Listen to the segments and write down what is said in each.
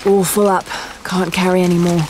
All full up. Can't carry any more.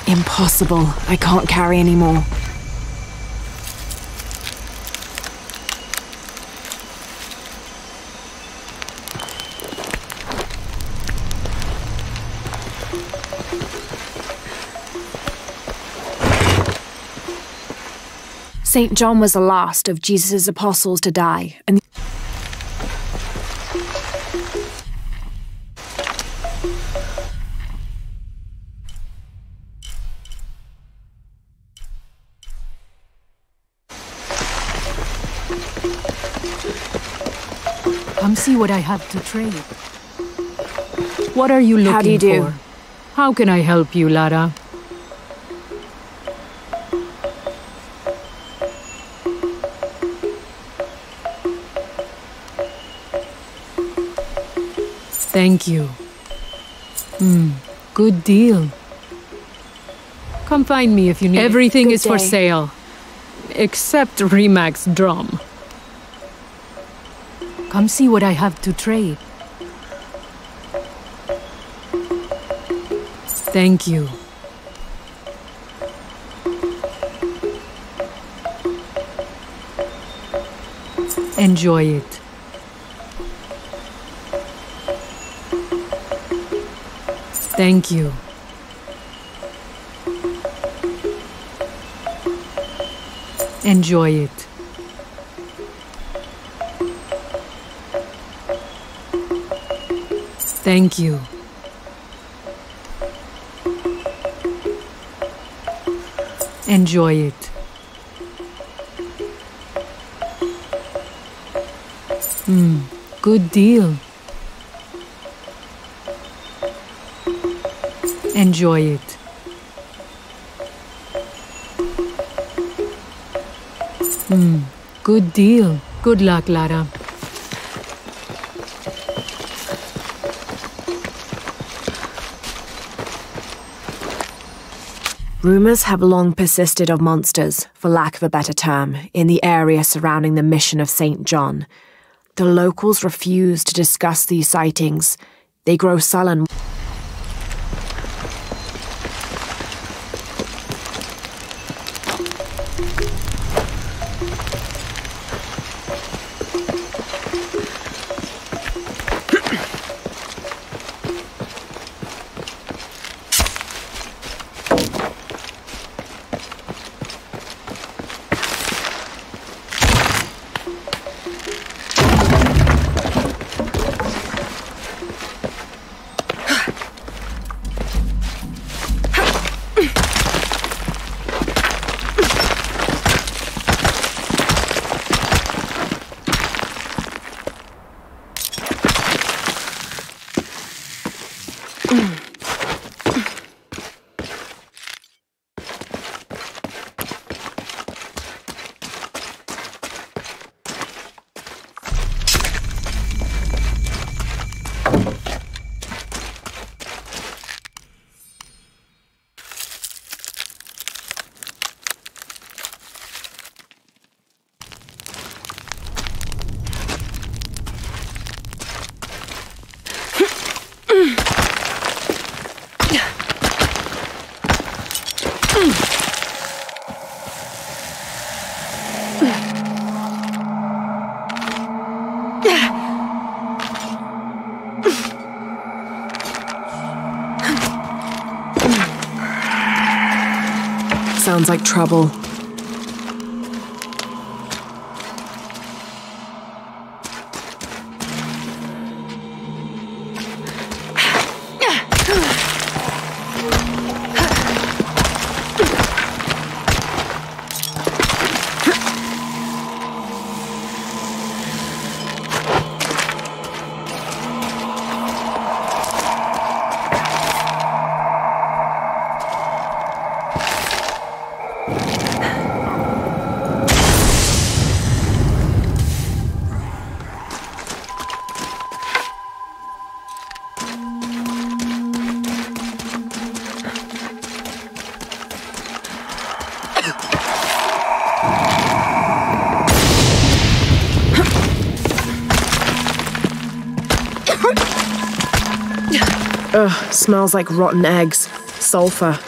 Impossible. I can't carry any more. St. John was the last of Jesus' apostles to die, and Come see what I have to trade. What are you looking for? How do you do? How can I help you, Lara? Thank you. Good deal. Come find me if you need. Everything is for sale, except Remac's drum. Come see what I have to trade. Thank you. Enjoy it. Thank you. Enjoy it. Thank you. Enjoy it. Good deal. Enjoy it. Good deal. Good luck, Lara. Rumours have long persisted of monsters, for lack of a better term, in the area surrounding the mission of St. John. The locals refuse to discuss these sightings. They grow sullen. Sounds like trouble. Ugh, smells like rotten eggs. Sulfur.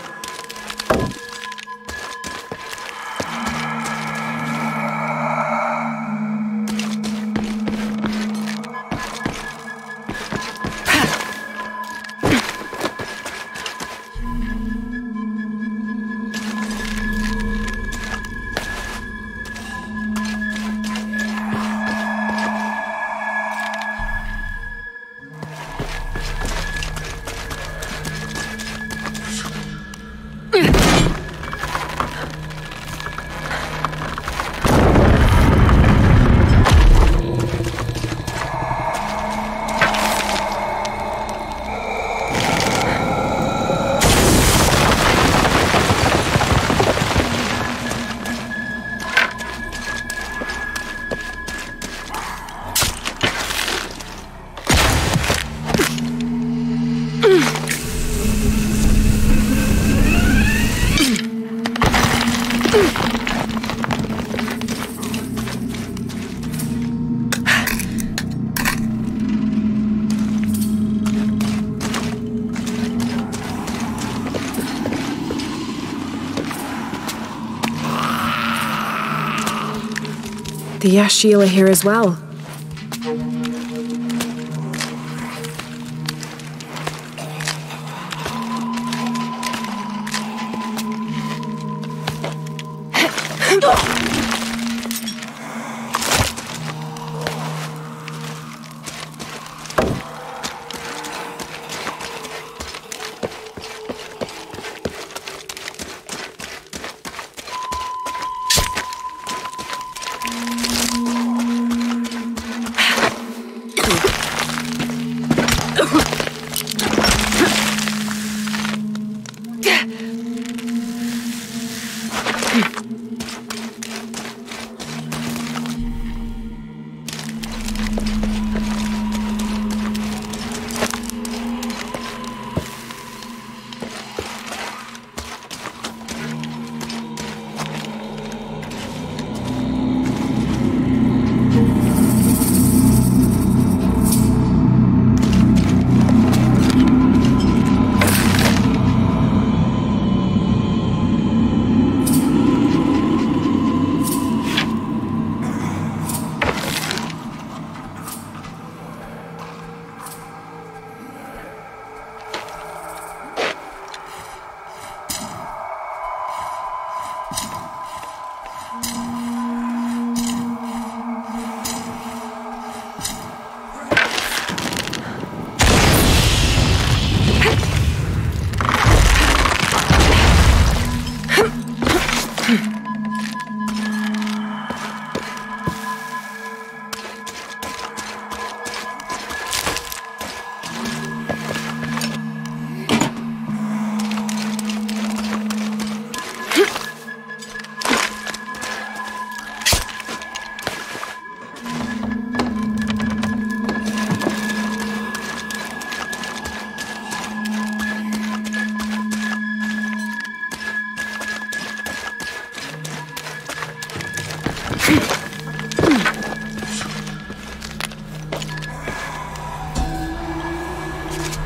The Yashil are here as well.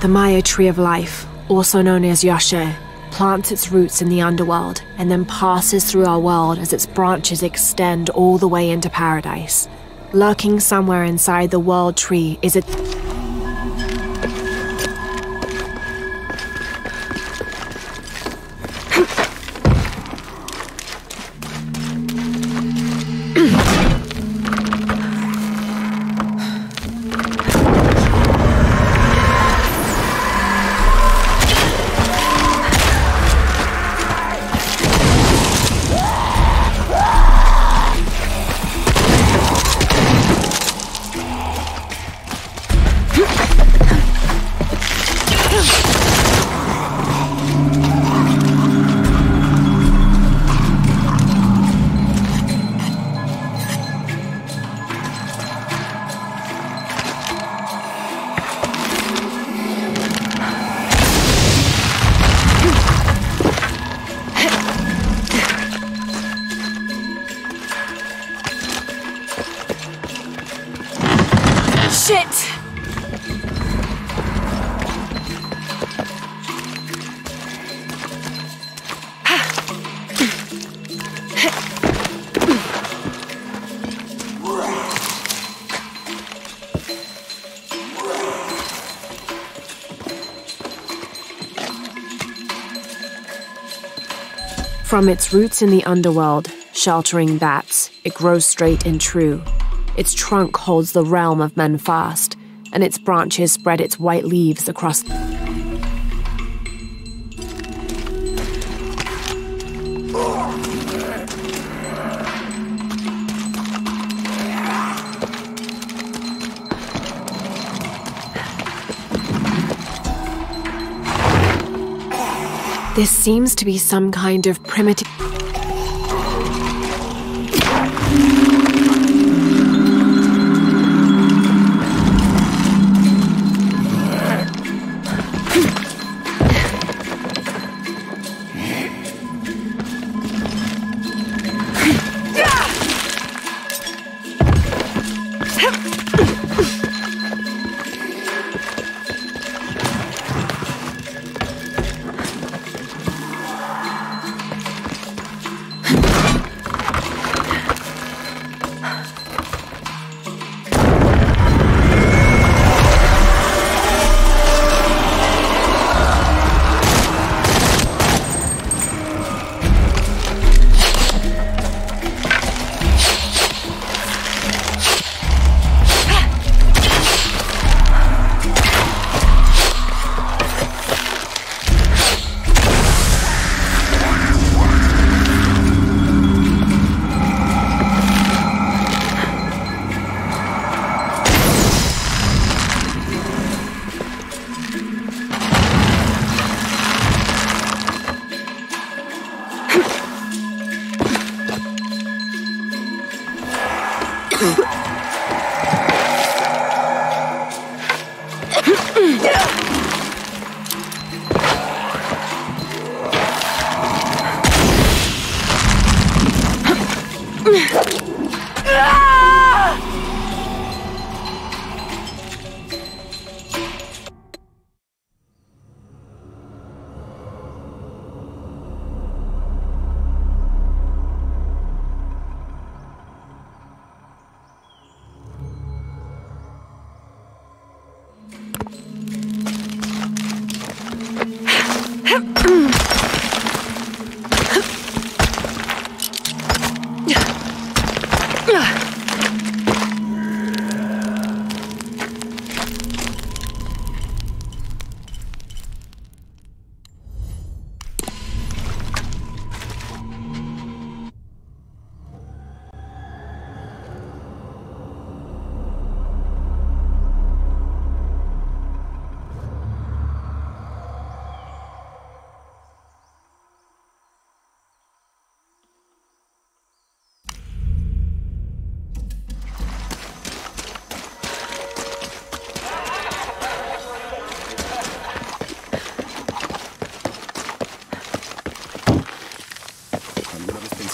The Maya Tree of Life, also known as Yashe, plants its roots in the underworld and then passes through our world as its branches extend all the way into paradise. Lurking somewhere inside the world tree is a From its roots in the underworld, sheltering bats, it grows straight and true. Its trunk holds the realm of men fast, and its branches spread its white leaves across. This seems to be some kind of primitive.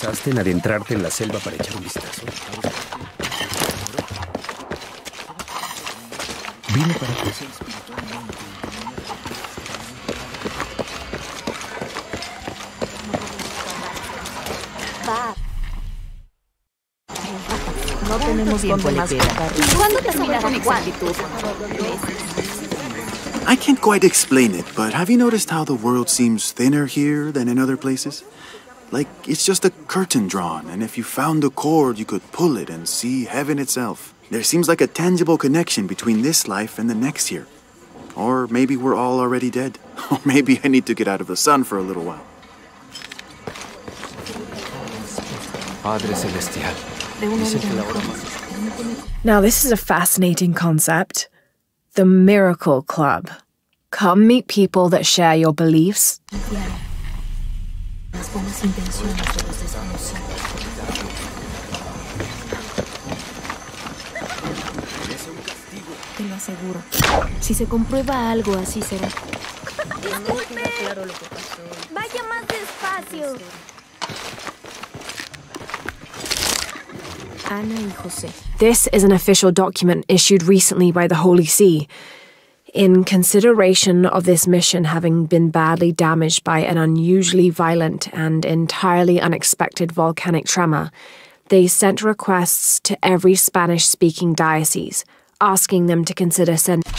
¿Pensaste en adentrarte en la selva para echar un vistazo? Vine para crecer espiritualmente. No tenemos tiempo más que ¿cuándo terminará con exactitud? I can't quite explain it, but have you noticed how the world seems thinner here than in other places? Like, it's just a curtain drawn, and if you found a cord, you could pull it and see heaven itself. There seems like a tangible connection between this life and the next here. Or maybe we're all already dead. Or maybe I need to get out of the sun for a little while. Padre Celestial. Now, this is a fascinating concept. The Miracle Club. Come meet people that share your beliefs. Te lo aseguro. Si se comprueba algo, así será. ¡Disculpe! ¡Vaya más despacio! Ana y José. This is an official document issued recently by the Holy See. In consideration of this mission having been badly damaged by an unusually violent and entirely unexpected volcanic tremor, they sent requests to every Spanish-speaking diocese, asking them to consider sending.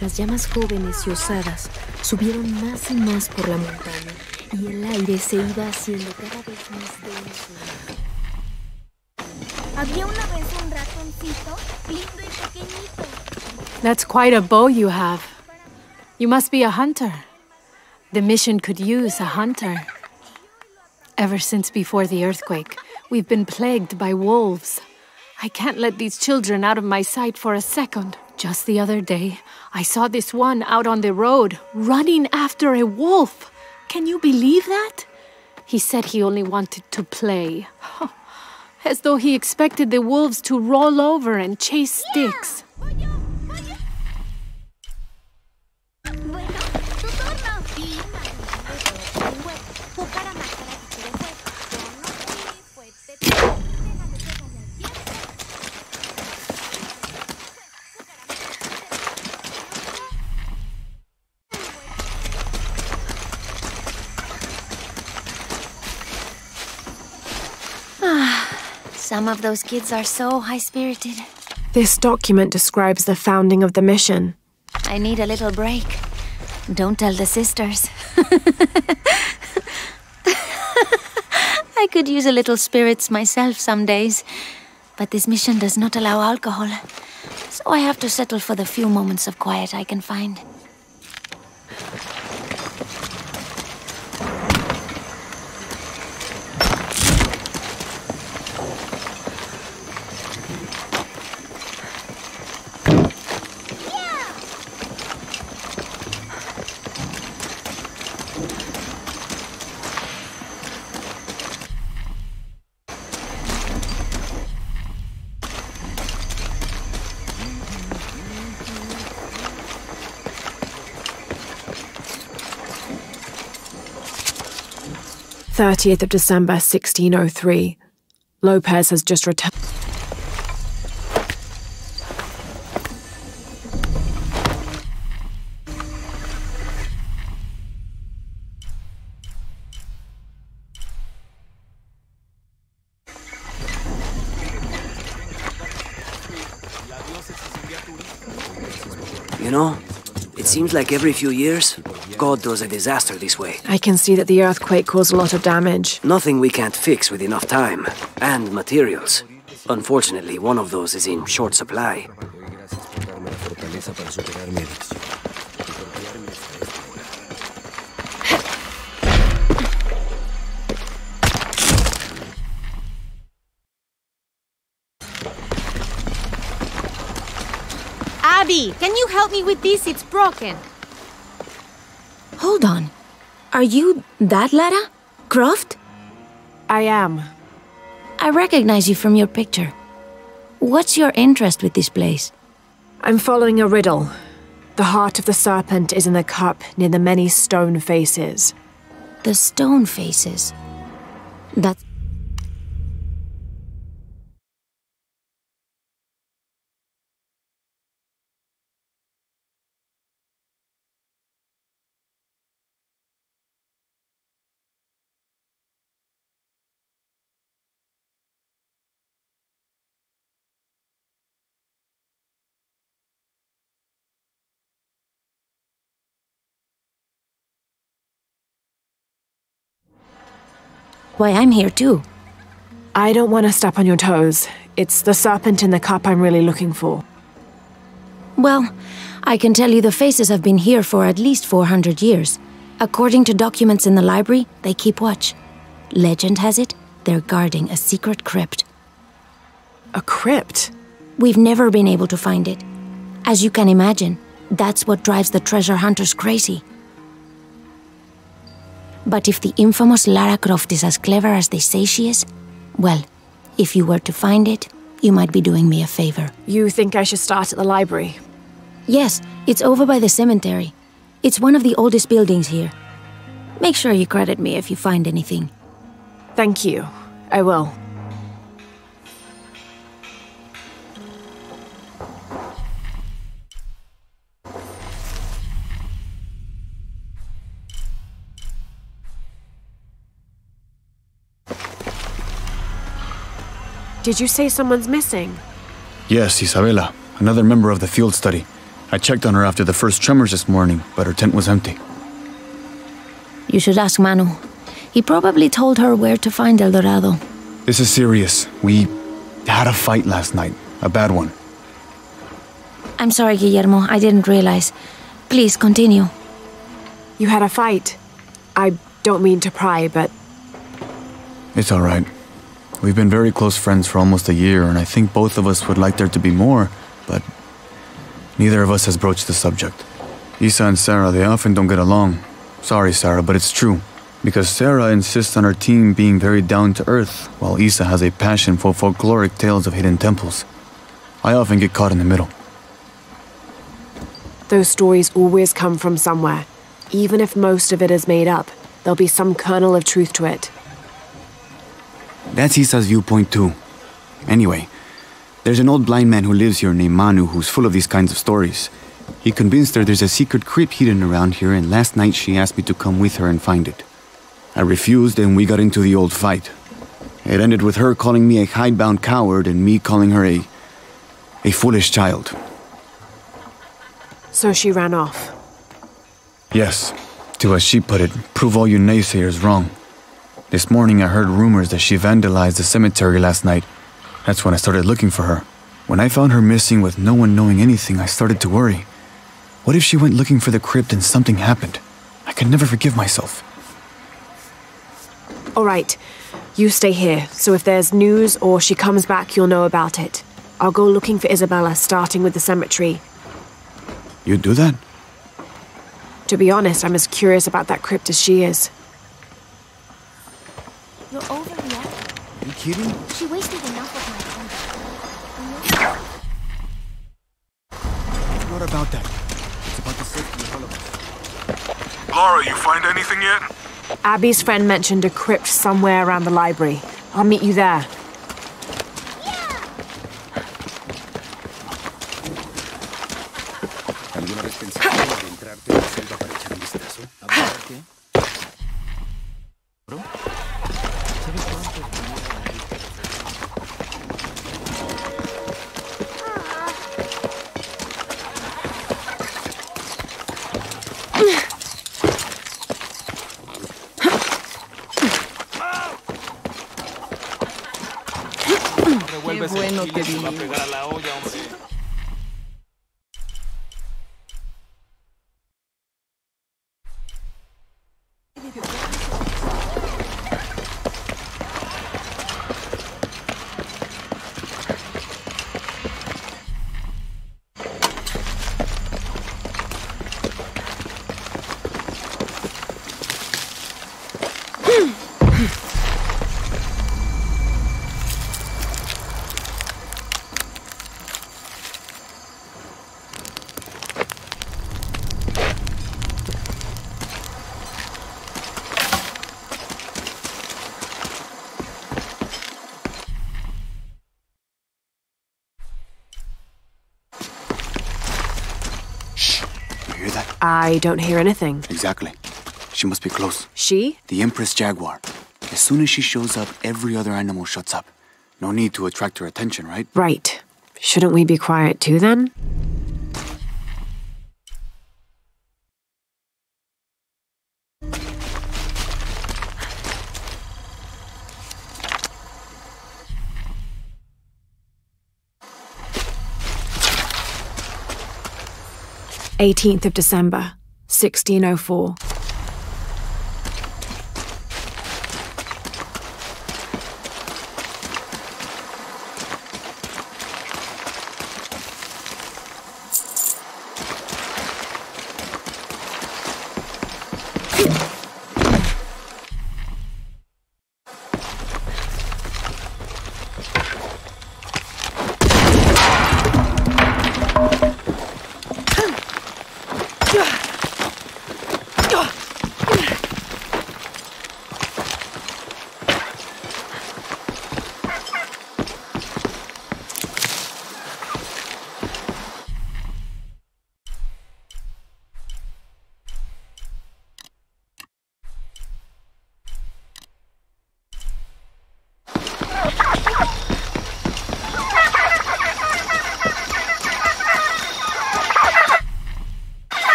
Las llamas jóvenes y osadas subieron más y más por la montaña Y el aire se iba haciendo cada vez más denso. Había una vez un ratoncito lindo y pequeñito. That's quite a bow you have. You must be a hunter. The mission could use a hunter. Ever since before the earthquake, we've been plagued by wolves. I can't let these children out of my sight for a second. Just the other day, I saw this one out on the road, running after a wolf. Can you believe that? He said he only wanted to play. As though he expected the wolves to roll over and chase sticks. Some of those kids are so high-spirited. This document describes the founding of the mission. I need a little break. Don't tell the sisters. I could use a little spirits myself some days. But this mission does not allow alcohol. So I have to settle for the few moments of quiet I can find. th December 1603. Lopez has just returned. You know, it seems like every few years, God does a disaster this way. I can see that the earthquake caused a lot of damage. Nothing we can't fix with enough time. And materials. Unfortunately, one of those is in short supply. Abby, can you help me with this? It's broken. Hold on. Are you that Lara? Croft? I am. I recognize you from your picture. What's your interest with this place? I'm following a riddle. The heart of the serpent is in the cup near the many stone faces. The stone faces. That's... why I'm here too. I don't want to step on your toes. It's the serpent in the cup I'm really looking for. Well, I can tell you the faces have been here for at least 400 years. According to documents in the library, they keep watch. Legend has it, they're guarding a secret crypt. A crypt? We've never been able to find it. As you can imagine, that's what drives the treasure hunters crazy. But if the infamous Lara Croft is as clever as they say she is, well, if you were to find it, you might be doing me a favor. You think I should start at the library? Yes, it's over by the cemetery. It's one of the oldest buildings here. Make sure you credit me if you find anything. Thank you. I will. Did you say someone's missing? Yes, Isabela, another member of the field study. I checked on her after the first tremors this morning, but her tent was empty. You should ask Manu. He probably told her where to find El Dorado. This is serious. We had a fight last night. A bad one. I'm sorry, Guillermo. I didn't realize. Please, continue. You had a fight. I don't mean to pry, but... It's all right. We've been very close friends for almost a year, and I think both of us would like there to be more, but neither of us has broached the subject. Isa and Sarah, they often don't get along. Sorry, Sarah, but it's true. Because Sarah insists on her team being very down-to-earth, while Isa has a passion for folkloric tales of hidden temples. I often get caught in the middle. Those stories always come from somewhere. Even if most of it is made up, there'll be some kernel of truth to it. That's Isa's viewpoint too. Anyway, there's an old blind man who lives here named Manu who's full of these kinds of stories. He convinced her there's a secret crypt hidden around here, and last night she asked me to come with her and find it. I refused, and we got into the old fight. It ended with her calling me a hidebound coward and me calling her a foolish child. So she ran off. Yes, to as she put it, prove all you naysayers wrong. This morning I heard rumors that she vandalized the cemetery last night. That's when I started looking for her. When I found her missing with no one knowing anything, I started to worry. What if she went looking for the crypt and something happened? I could never forgive myself. All right, you stay here, so if there's news or she comes back, you'll know about it. I'll go looking for Isabella, starting with the cemetery. You'd do that? To be honest, I'm as curious about that crypt as she is. You're overreacting. Are you kidding? She wasted enough of my time. What about that? It's about the safety of all of us. Laura, you find anything yet? Abby's friend mentioned a crypt somewhere around the library. I'll meet you there. ¿Alguna vez pensaste en adentrarte en la selva para echar un vistazo? ¿A ver qué? ¿Bro? ¿Sabes cuánto? Qué bueno que vinimos. I don't hear anything. Exactly. She must be close. She? The Empress Jaguar. As soon as she shows up, every other animal shuts up. No need to attract her attention, right? Right. Shouldn't we be quiet too, then? "18th of December, 1604.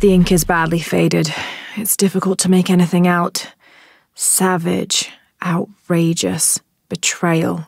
The ink is badly faded. It's difficult to make anything out. Savage, outrageous, betrayal.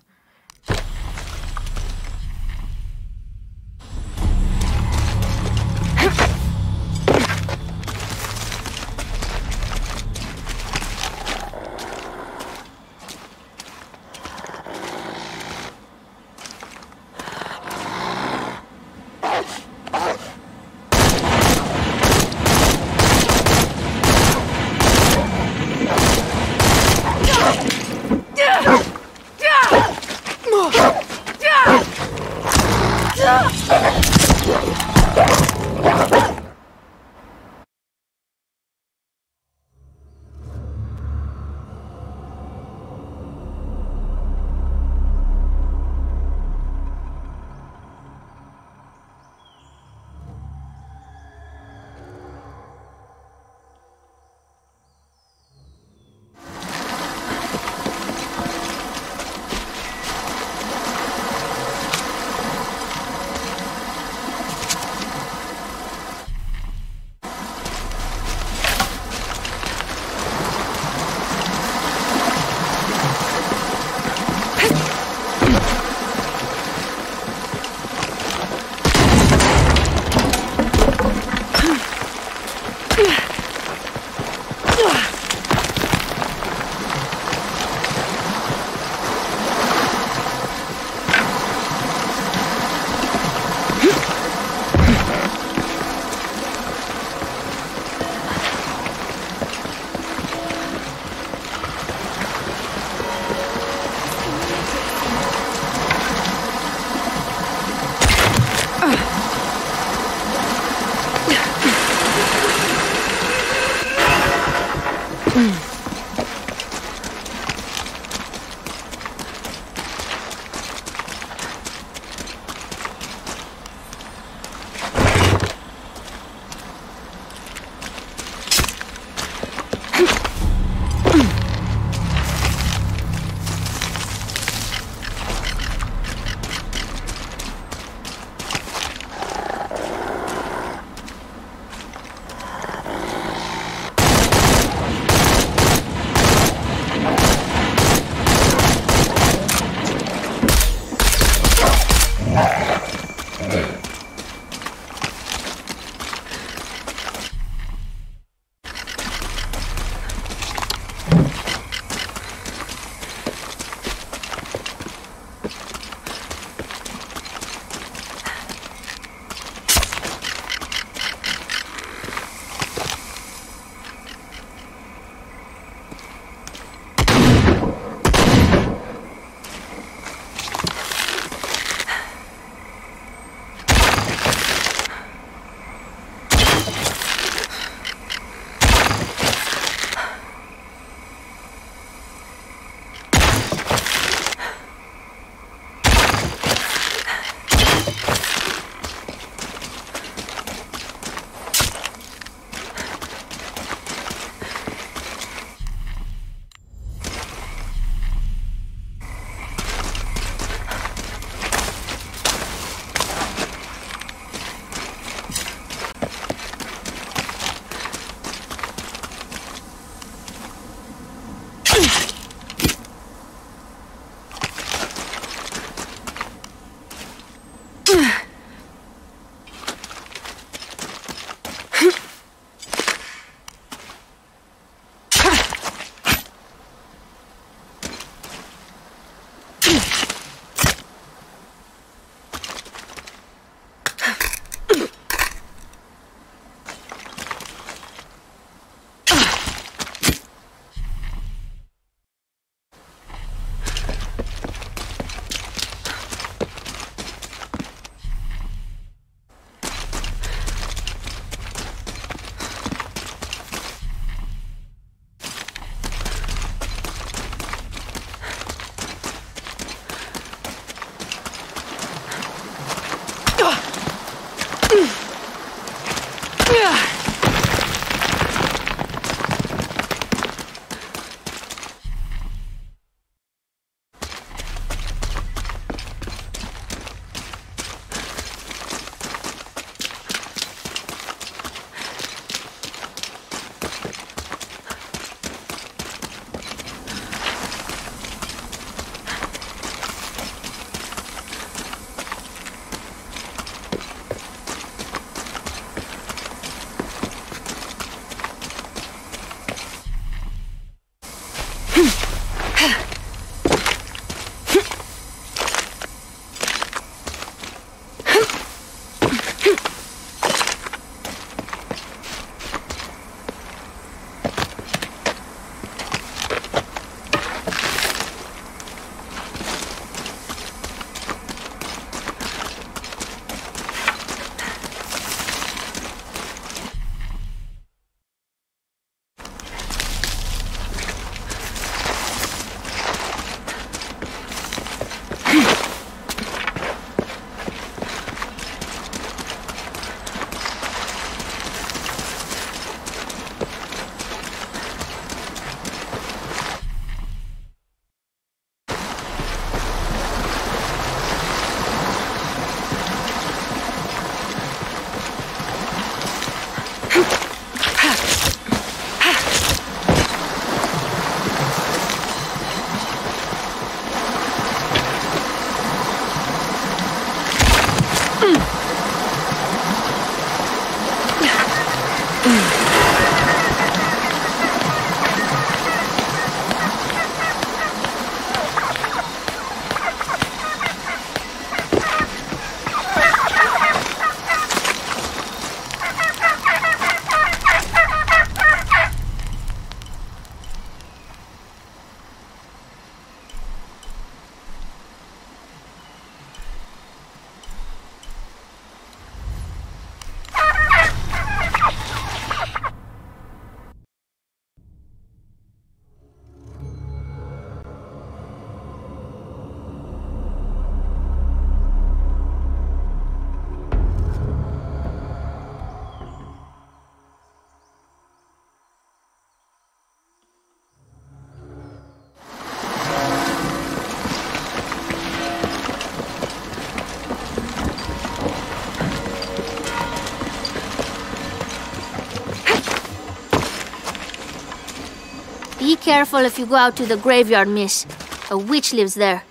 Be careful if you go out to the graveyard, miss. A witch lives there.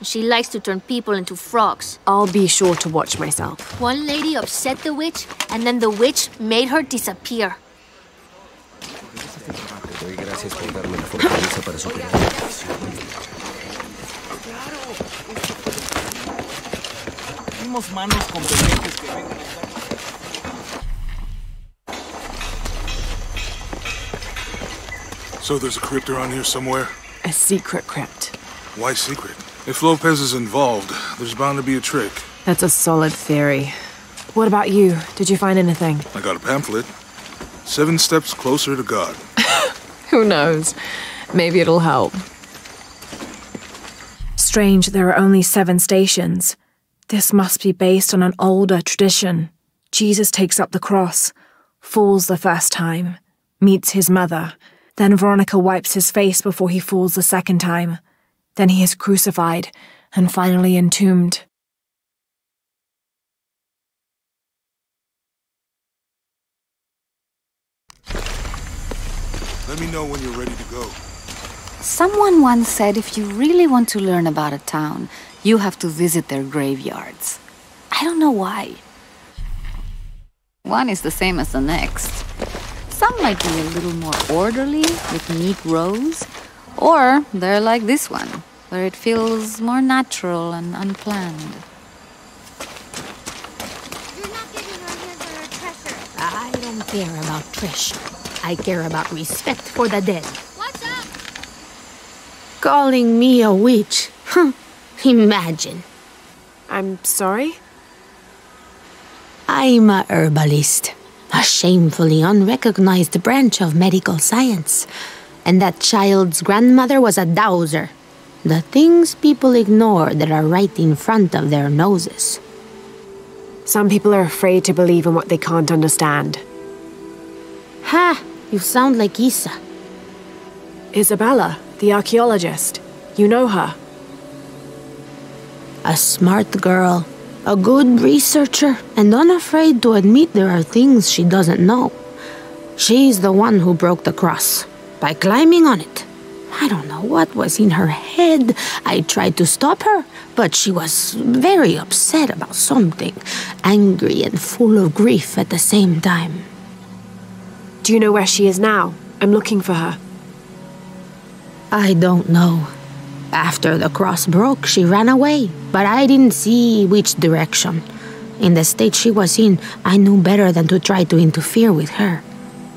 She likes to turn people into frogs. I'll be sure to watch myself. One lady upset the witch, and then the witch made her disappear. So there's a crypt around here somewhere? A secret crypt. Why secret? If Lopez is involved, there's bound to be a trick. That's a solid theory. What about you? Did you find anything? I got a pamphlet. 7 Steps Closer to God. Who knows? Maybe it'll help. Strange, there are only 7 stations. This must be based on an older tradition. Jesus takes up the cross, falls the first time, meets his mother. Then Veronica wipes his face before he falls the second time. Then he is crucified and finally entombed. Let me know when you're ready to go. Someone once said if you really want to learn about a town, you have to visit their graveyards. I don't know why. One is the same as the next. Some might be a little more orderly, with neat rows, or they're like this one, where it feels more natural and unplanned. You're not giving our hands on our treasure. I don't care about treasure. I care about respect for the dead. What's up? Calling me a witch? Imagine. I'm sorry? I'm a herbalist. A shamefully unrecognized branch of medical science. And that child's grandmother was a dowser. The things people ignore that are right in front of their noses. Some people are afraid to believe in what they can't understand. Ha! You sound like Isa. Isabella, the archaeologist. You know her. A smart girl. A good researcher, and unafraid to admit there are things she doesn't know. She's the one who broke the cross, by climbing on it. I don't know what was in her head. I tried to stop her, but she was very upset about something, angry and full of grief at the same time. Do you know where she is now? I'm looking for her. I don't know. After the cross broke, she ran away, but I didn't see which direction. In the state she was in, I knew better than to try to interfere with her.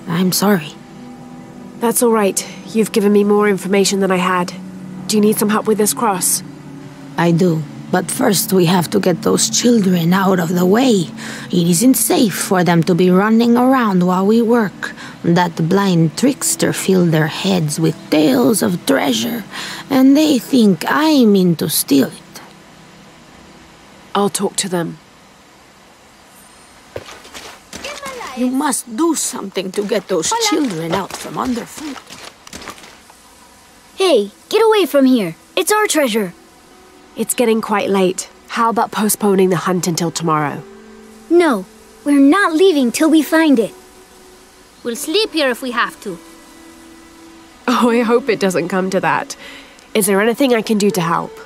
I'm sorry. That's all right. You've given me more information than I had. Do you need some help with this cross? I do. But first we have to get those children out of the way. It isn't safe for them to be running around while we work. That blind trickster filled their heads with tales of treasure, and they think I mean to steal it. I'll talk to them. You must do something to get those children out from underfoot. Hey, get away from here. It's our treasure. It's getting quite late. How about postponing the hunt until tomorrow? No, we're not leaving till we find it. We'll sleep here if we have to. Oh, I hope it doesn't come to that. Is there anything I can do to help?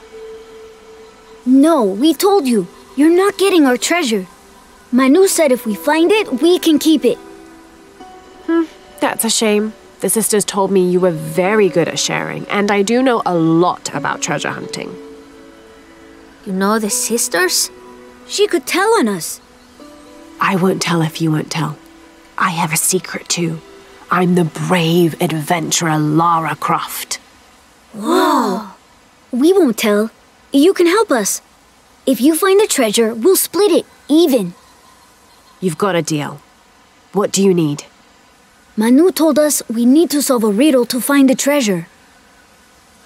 No, we told you. You're not getting our treasure. Manu said if we find it, we can keep it. That's a shame. The sisters told me you were very good at sharing, and I do know a lot about treasure hunting. You know the sisters? She could tell on us. I won't tell if you won't tell. I have a secret too. I'm the brave adventurer Lara Croft. Whoa! We won't tell. You can help us. If you find the treasure, we'll split it, even. You've got a deal. What do you need? Manu told us we need to solve a riddle to find the treasure.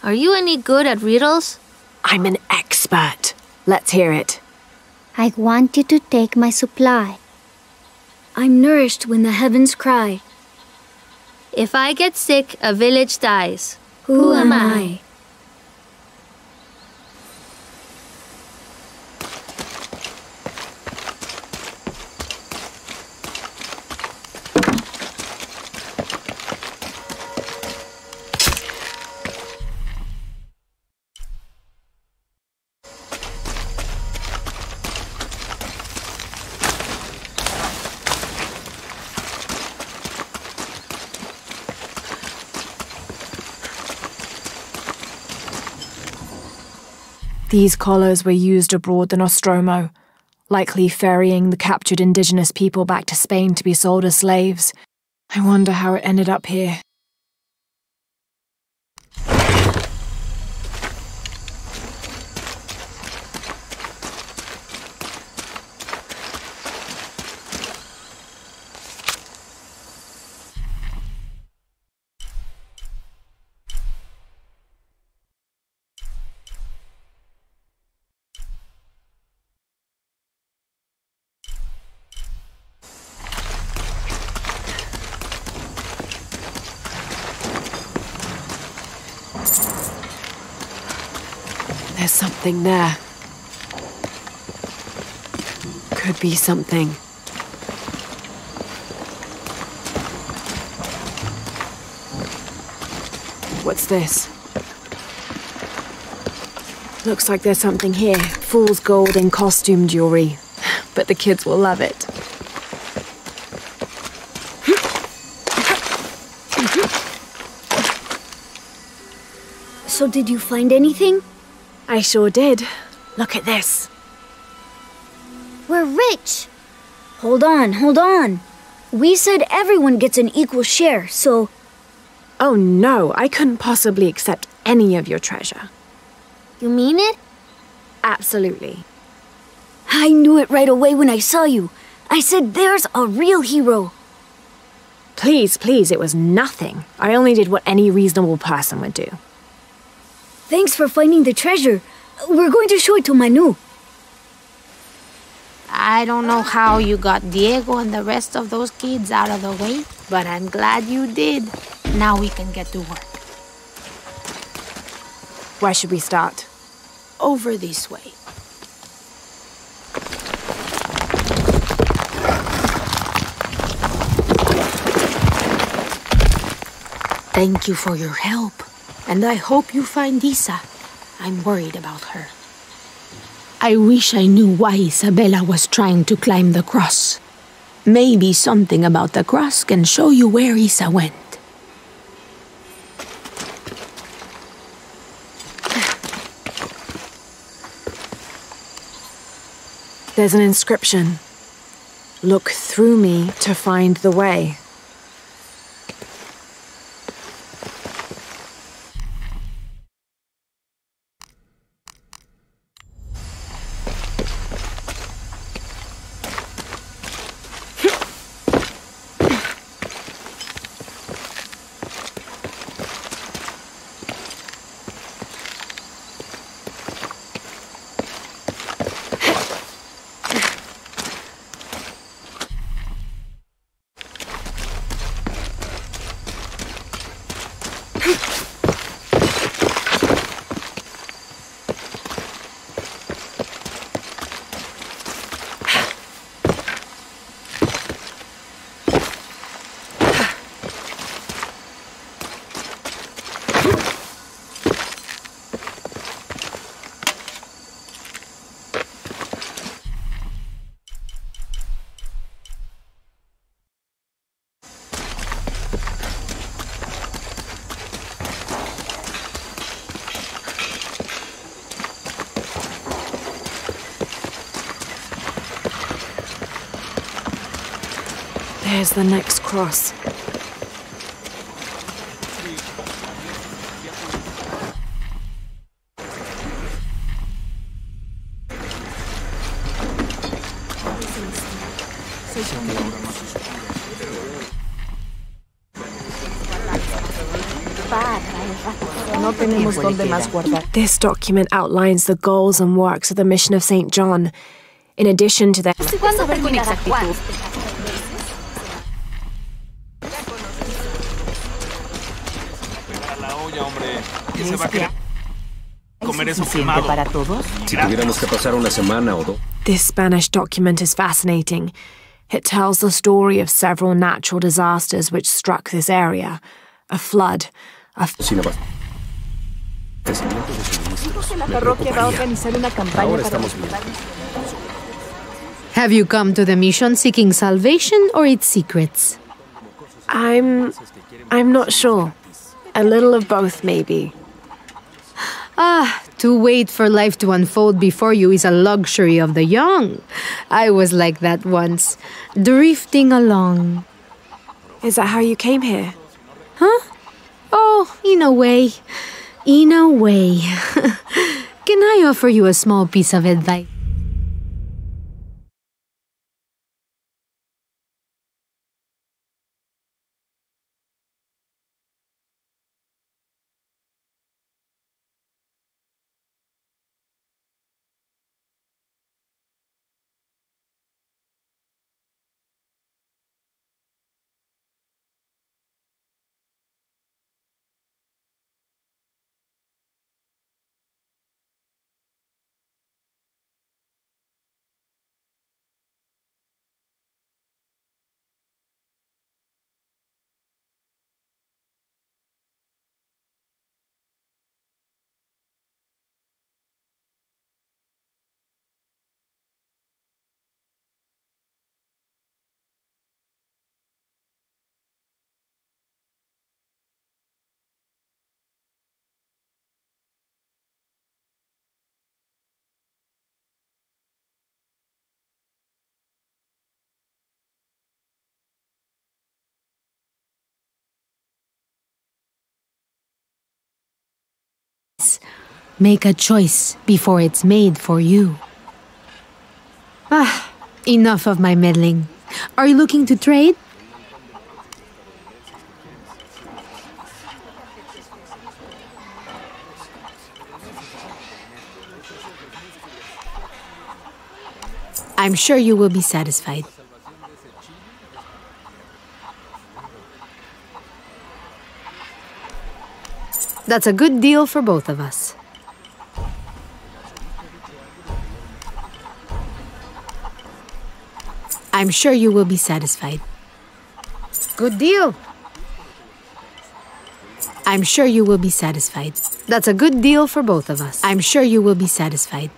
Are you any good at riddles? I'm an expert. Let's hear it. I want you to take my supply. I'm nourished when the heavens cry. If I get sick, a village dies. Who am I? These collars were used abroad in Nostromo, likely ferrying the captured indigenous people back to Spain to be sold as slaves. I wonder how it ended up here. There's something there. Could be something. What's this? Looks like there's something here. Fool's gold and costume jewelry. But the kids will love it. So did you find anything? I sure did. Look at this. We're rich. Hold on, hold on. We said everyone gets an equal share, so... Oh no, I couldn't possibly accept any of your treasure. You mean it? Absolutely. I knew it right away when I saw you. I said there's a real hero. Please, please, it was nothing. I only did what any reasonable person would do. Thanks for finding the treasure. We're going to show it to Manu. I don't know how you got Diego and the rest of those kids out of the way, but I'm glad you did. Now we can get to work. Where should we start? Over this way. Thank you for your help. And I hope you find Isa. I'm worried about her. I wish I knew why Isabella was trying to climb the cross. Maybe something about the cross can show you where Isa went. There's an inscription. Look through me to find the way. There's the next cross. This document outlines the goals and works of the mission of St. John, in addition to the... This Spanish document is fascinating. It tells the story of several natural disasters which struck this area. A flood, Have you come to the mission seeking salvation or its secrets? I'm not sure. A little of both, maybe. To wait for life to unfold before you is a luxury of the young. I was like that once, drifting along. Is that how you came here? Huh? Oh, in a way. In a way. Can I offer you a small piece of advice? Make a choice before it's made for you. Enough of my meddling. Are you looking to trade? I'm sure you will be satisfied. That's a good deal for both of us. I'm sure you will be satisfied. Good deal. I'm sure you will be satisfied. That's a good deal for both of us. I'm sure you will be satisfied.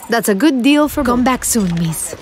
That's a good deal for... Come back soon, miss.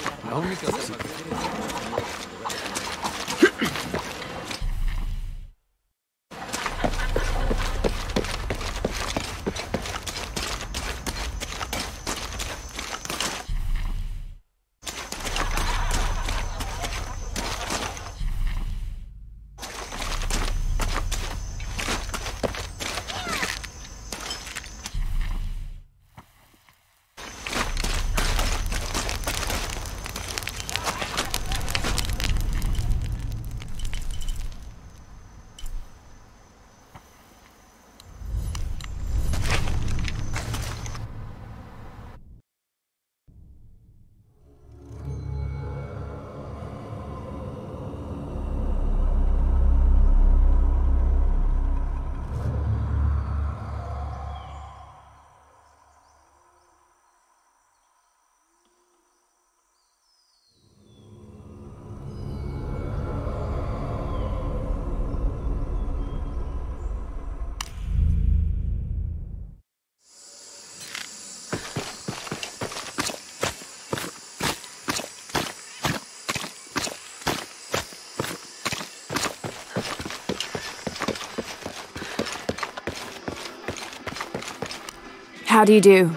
How do you do?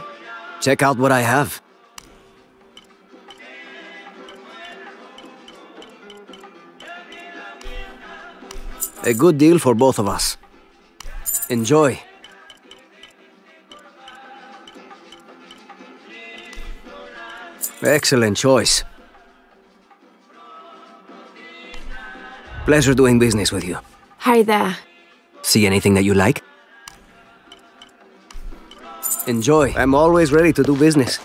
Check out what I have. A good deal for both of us. Enjoy. Excellent choice. Pleasure doing business with you. Hi there. See anything that you like? Enjoy. I'm always ready to do business.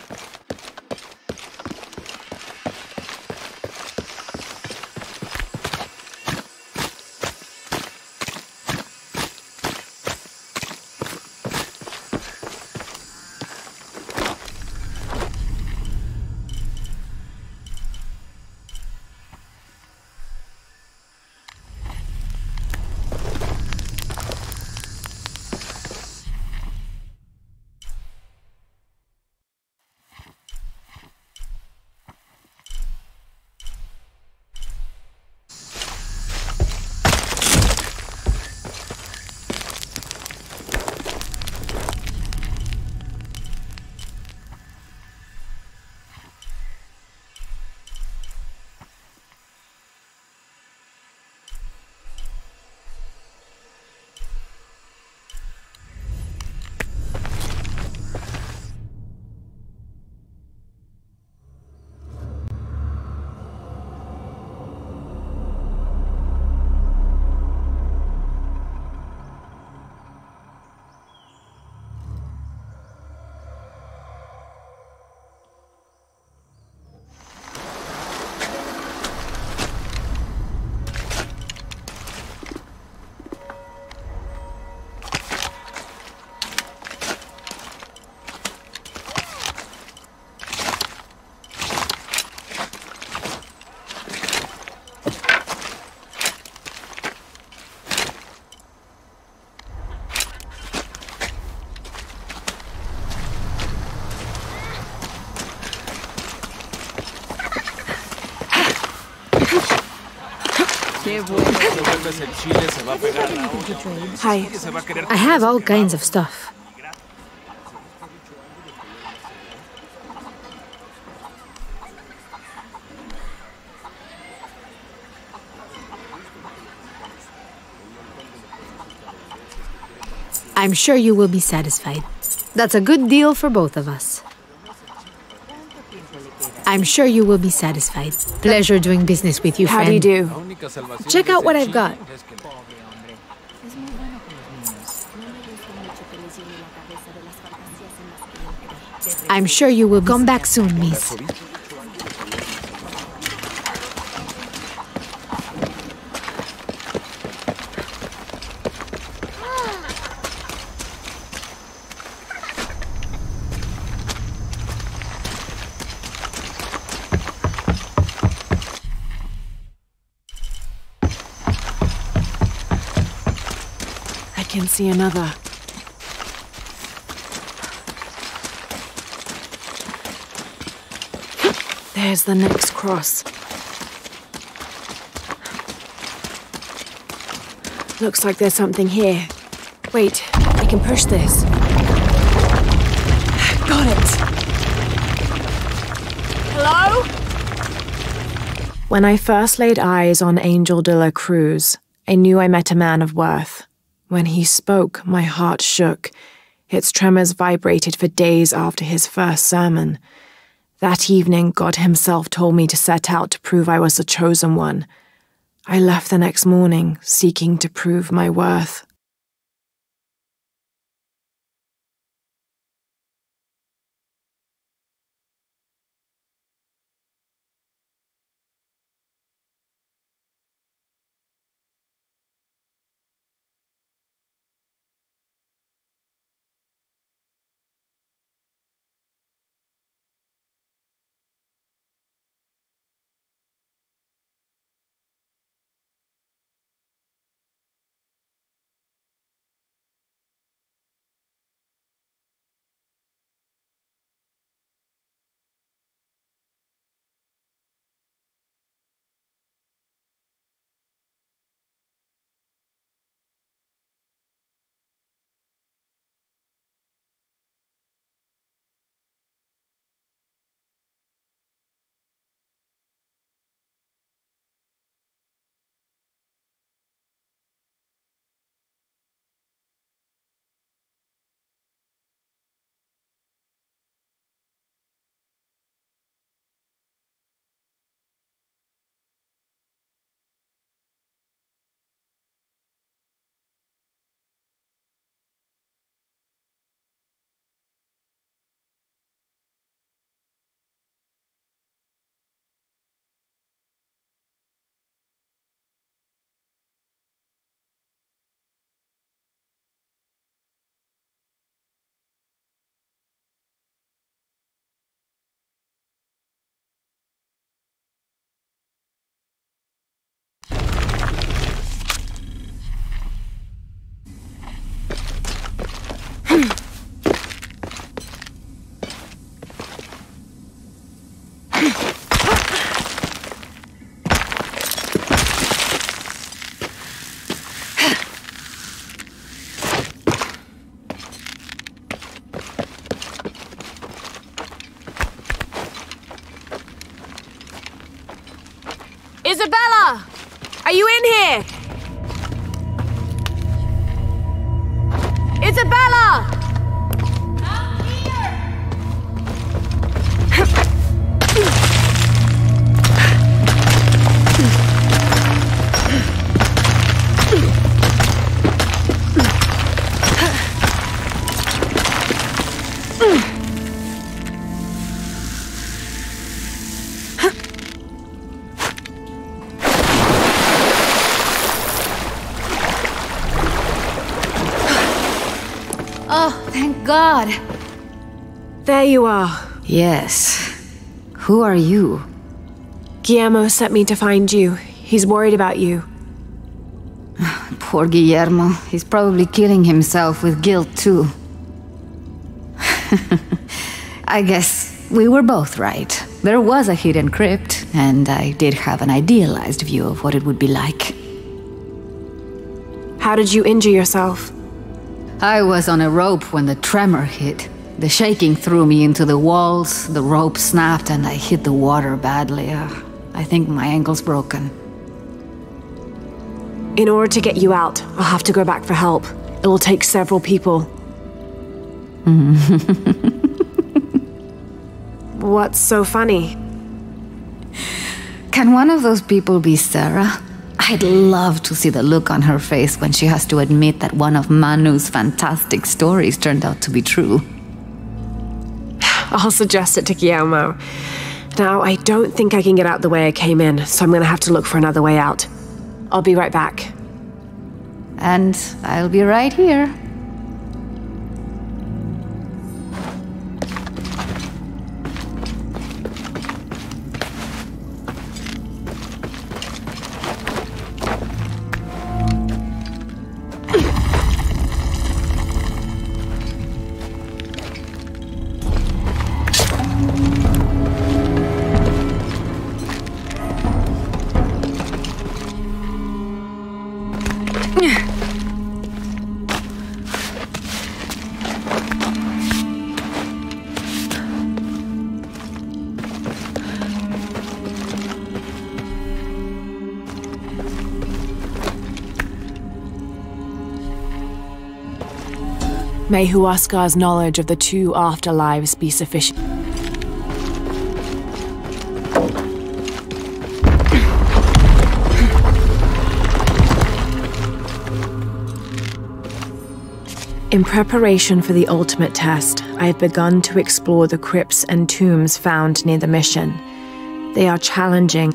Hi. I have all kinds of stuff. I'm sure you will be satisfied. That's a good deal for both of us. I'm sure you will be satisfied. Pleasure doing business with you, friend. How do you do? Check out what I've got. I'm sure you will come back soon, miss. I can see another. There's the next cross. Looks like there's something here. Wait, I can push this. Got it! Hello? When I first laid eyes on Angel de la Cruz, I knew I met a man of worth. When he spoke, my heart shook. Its tremors vibrated for days after his first sermon. That evening, God himself told me to set out to prove I was the chosen one. I left the next morning, seeking to prove my worth. Isabella! Are you in here? Isabella! I'm here! Oh, thank God. There you are. Yes. Who are you? Guillermo sent me to find you. He's worried about you. Poor Guillermo. He's probably killing himself with guilt, too. I guess we were both right. There was a hidden crypt, and I did have an idealized view of what it would be like. How did you injure yourself? I was on a rope when the tremor hit. The shaking threw me into the walls, the rope snapped, and I hit the water badly. I think my ankle's broken. In order to get you out, I'll have to go back for help. It will take several people. What's so funny? Can one of those people be Sarah? I'd love to see the look on her face when she has to admit that one of Manu's fantastic stories turned out to be true. I'll suggest it to Guillermo. Now, I don't think I can get out the way I came in, so I'm gonna have to look for another way out. I'll be right back. And I'll be right here. May Huascar's knowledge of the two afterlives be sufficient. In preparation for the ultimate test, I have begun to explore the crypts and tombs found near the mission. They are challenging.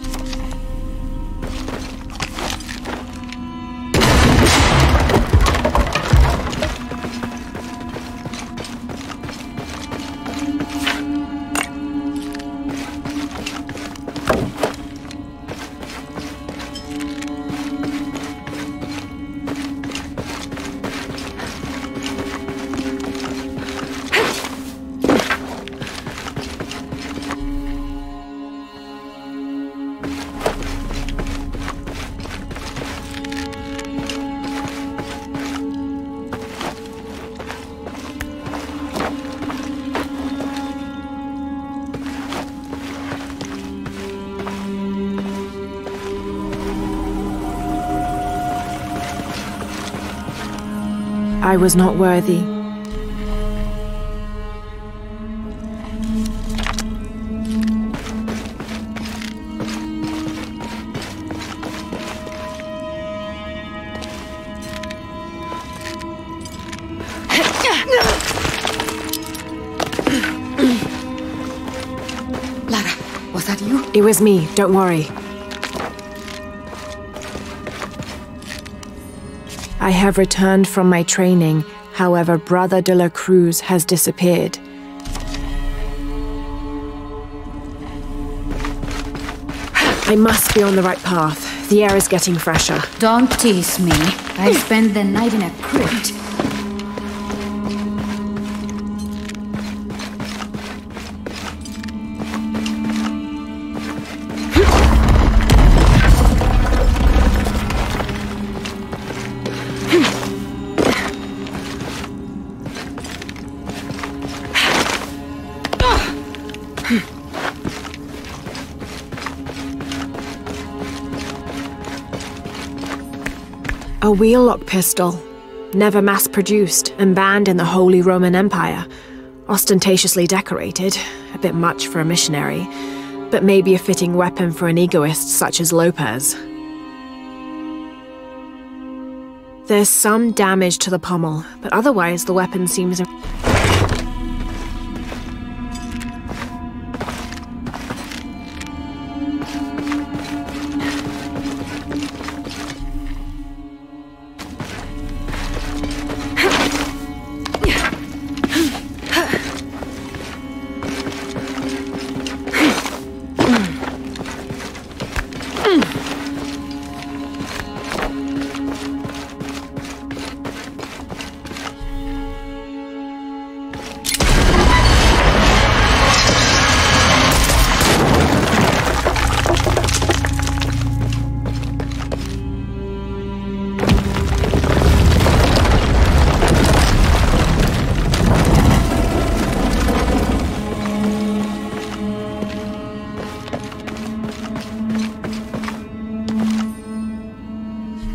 I was not worthy. Lara, was that you? It was me, don't worry. I have returned from my training, however, Brother de la Cruz has disappeared. I must be on the right path. The air is getting fresher. Don't tease me. I spent the night in a crypt. A wheel-lock pistol. Never mass-produced and banned in the Holy Roman Empire. Ostentatiously decorated. A bit much for a missionary. But maybe a fitting weapon for an egoist such as Lopez. There's some damage to the pommel, but otherwise the weapon seems...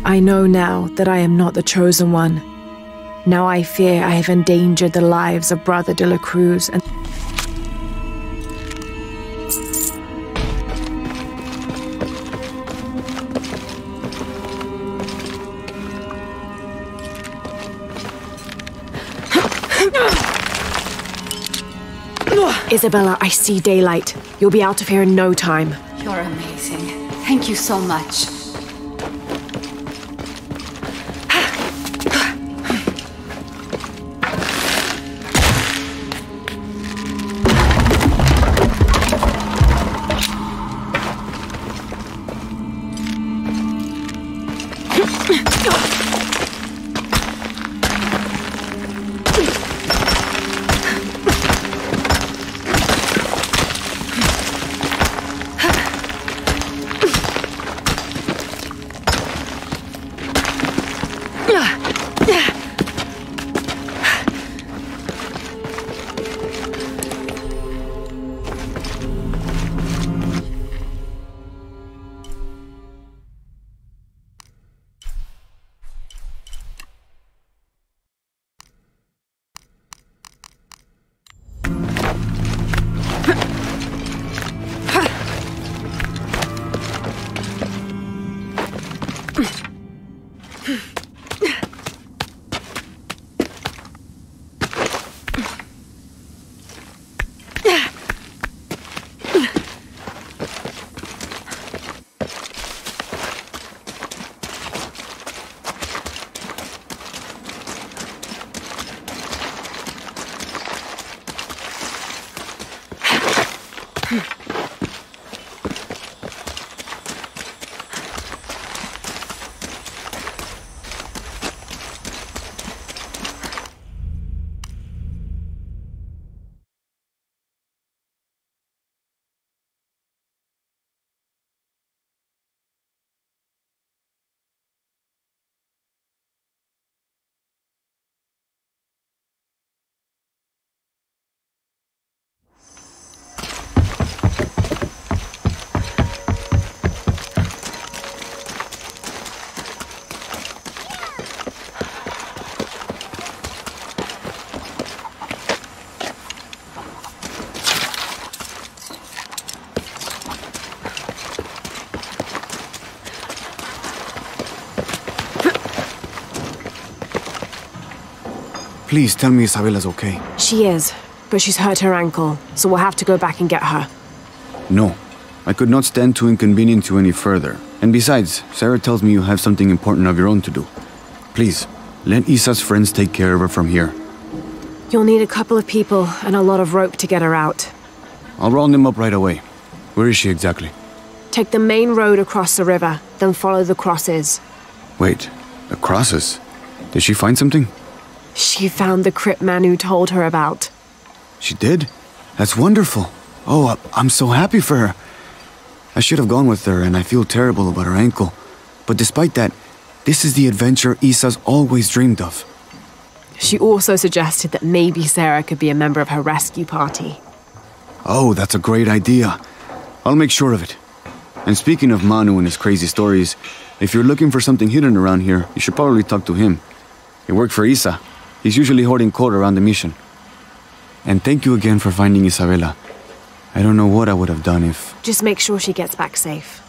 I know now that I am not the chosen one. Now I fear I have endangered the lives of Brother de la Cruz and... Isabella, I see daylight. You'll be out of here in no time. You're amazing. Thank you so much. Please tell me Isabella's okay. She is, but she's hurt her ankle, so we'll have to go back and get her. No. I could not stand to inconvenience you any further. And besides, Sarah tells me you have something important of your own to do. Please, let Isa's friends take care of her from here. You'll need a couple of people and a lot of rope to get her out. I'll round them up right away. Where is she exactly? Take the main road across the river, then follow the crosses. Wait, the crosses? Did she find something? She found the crypt man who told her about. She did? That's wonderful. Oh, I'm so happy for her. I should have gone with her, and I feel terrible about her ankle. But despite that, this is the adventure Isa's always dreamed of. She also suggested that maybe Sarah could be a member of her rescue party. Oh, that's a great idea. I'll make sure of it. And speaking of Manu and his crazy stories, if you're looking for something hidden around here, you should probably talk to him. He worked for Isa. He's usually hoarding coal around the mission. And thank you again for finding Isabella. I don't know what I would have done if... Just make sure she gets back safe.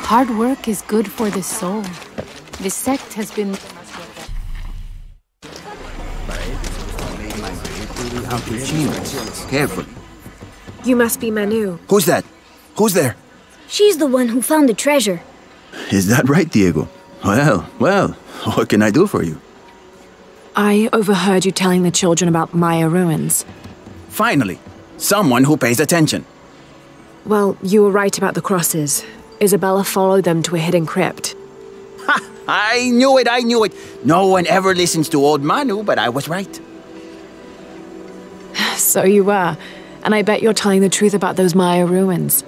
Hard work is good for the soul. The sect has been... Careful. You must be Manu. Who's that? Who's there? She's the one who found the treasure. Is that right, Diego? Well, what can I do for you? I overheard you telling the children about Maya ruins. Finally, someone who pays attention. Well, you were right about the crosses. Isabella followed them to a hidden crypt. Ha! I knew it! No one ever listens to old Manu, but I was right. So you were. And I bet you're telling the truth about those Maya ruins.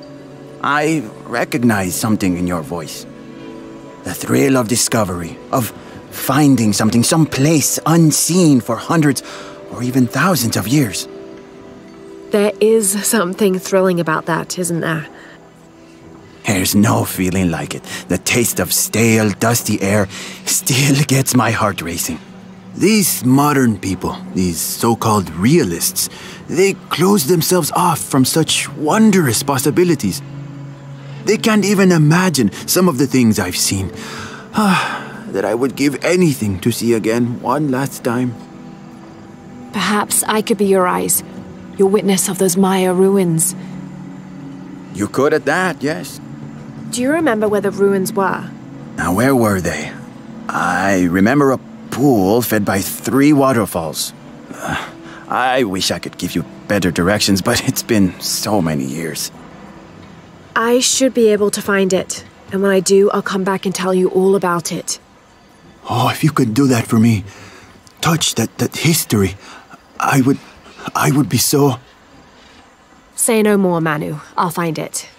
I recognize something in your voice. The thrill of discovery, of finding something someplace unseen for hundreds or even thousands of years. There is something thrilling about that, isn't there? There's no feeling like it. The taste of stale, dusty air still gets my heart racing. These modern people, these so-called realists, they close themselves off from such wondrous possibilities. They can't even imagine some of the things I've seen. That I would give anything to see again one last time. Perhaps I could be your eyes, your witness of those Maya ruins. You could at that, yes. Do you remember where the ruins were? Now, where were they? I remember a pool fed by 3 waterfalls. I wish I could give you better directions, but it's been so many years. I should be able to find it. And when I do, I'll come back and tell you all about it. Oh, if you could do that for me. Touch that history. I would be so... Say no more, Manu. I'll find it.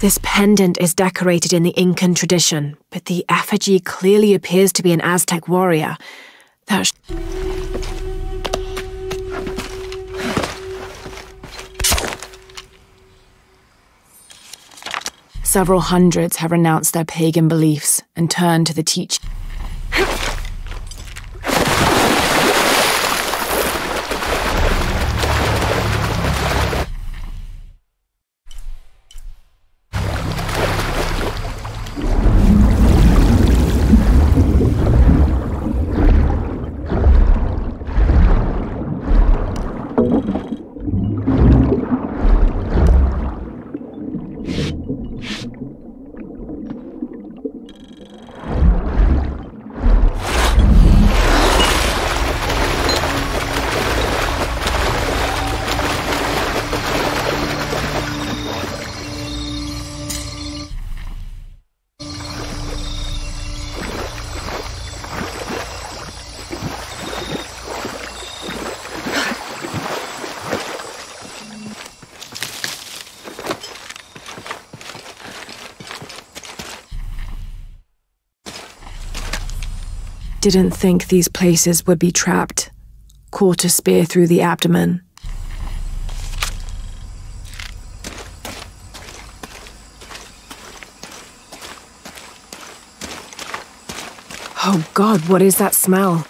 This pendant is decorated in the Incan tradition, but the effigy clearly appears to be an Aztec warrior. Several hundreds have renounced their pagan beliefs and turned to the teaching. Didn't think these places would be trapped. Caught a spear through the abdomen. Oh God, what is that smell?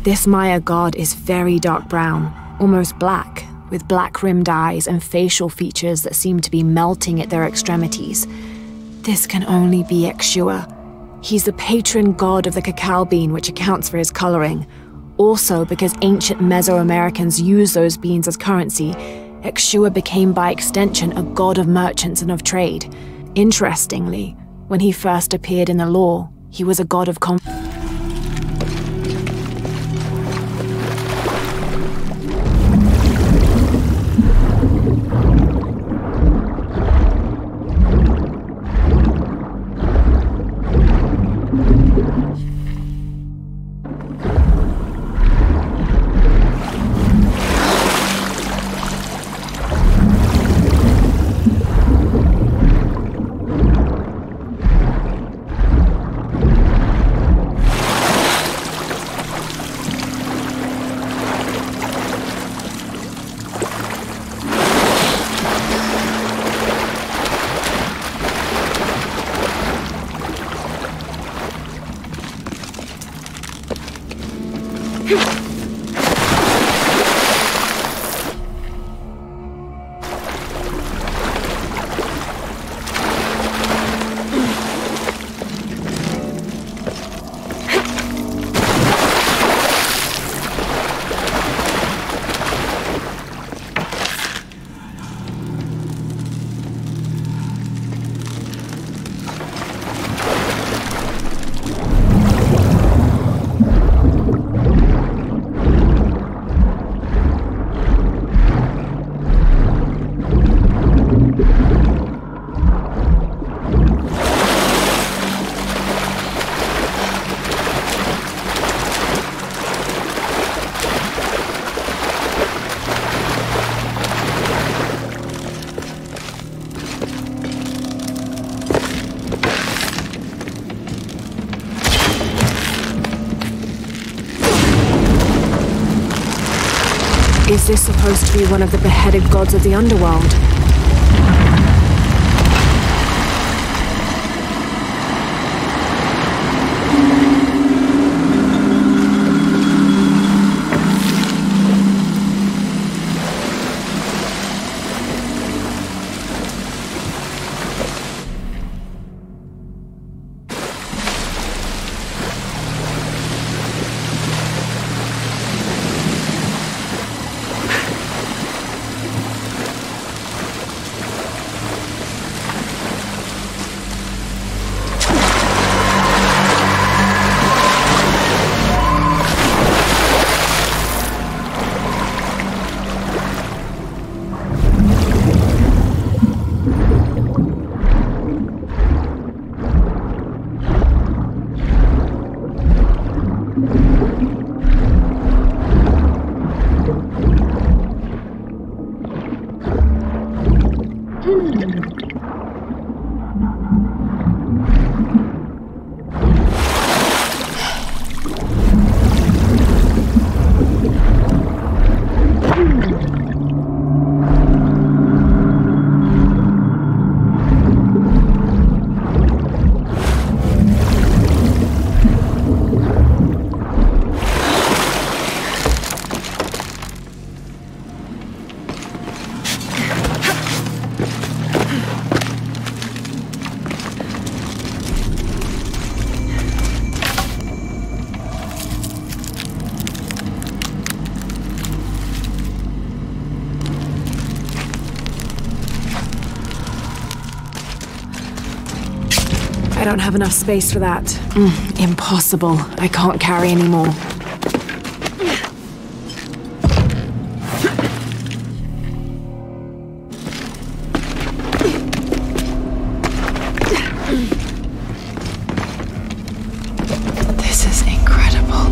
This Maya god is very dark brown, almost black, with black-rimmed eyes and facial features that seem to be melting at their extremities. This can only be Yeshua. He's the patron god of the cacao bean, which accounts for his coloring. Also, because ancient Mesoamericans used those beans as currency, Yeshua became by extension a god of merchants and of trade. Interestingly, when he first appeared in the law, he was a god of Is this supposed to be one of the beheaded gods of the underworld? I don't have enough space for that. Impossible. I can't carry any more. This is incredible.